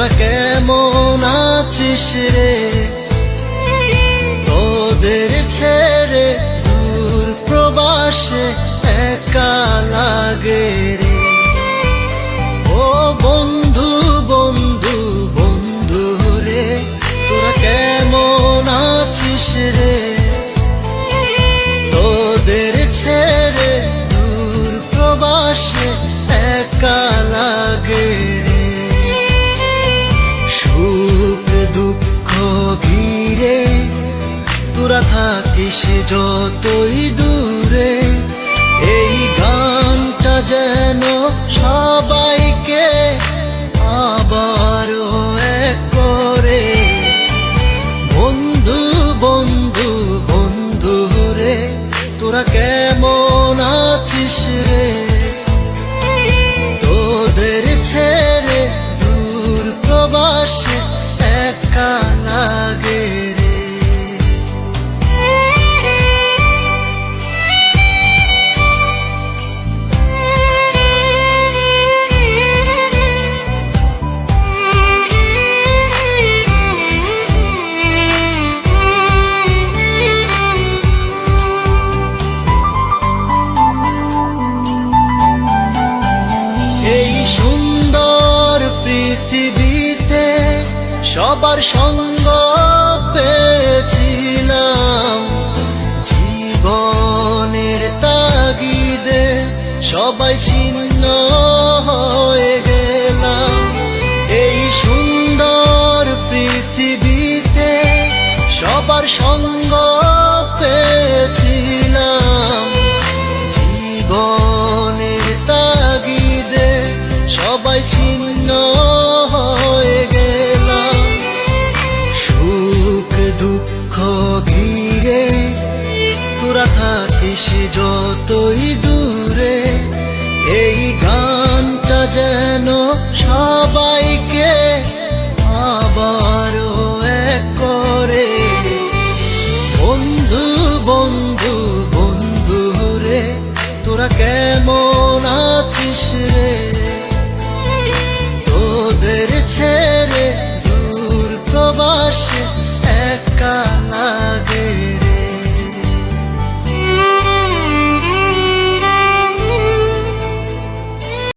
তোরা কেমন আছিস রে? তোদের ছেড়ে দূর প্রবাসে একা লাগে রে। ও বন্ধু বন্ধু বন্ধু রে, তোরা কেমন আছিস রে? তোদের ছেড়ে দূর প্রবাসে একা লাগে রে। সুখ দুঃখ ঘিরে তোরা থাকিস যতই দূরে, এই গানটা যেন সবাইকে আবারও এক করে। বন্ধু বন্ধু বন্ধু রে, তোরা কেমন আছিস রে? তোদের ছেড়ে দূর প্রবাসে একা লাগে রে। এই সুন্দর পৃথিবীতে সবার সঙ্গ পেয়েছিলাম, জীবনের তাগিদে সবাই ছিন্ন হয়ে গেলাম। এই সুন্দর পৃথিবীতে সবার সঙ্গ পেয়েছিলাম, জীবনের তাগিদে সবাই ছিন্ন হয়ে গেলাম। সুখ দুঃখ ঘিরে তোরা থাকিস যতই দূরে, এই গানটা যেন সবাইকে আবারও এক করে। বন্ধু বন্ধু বন্ধু রে, তোরা কেমন আছিস রে? তোদের ছেড়ে দূর প্রবাসে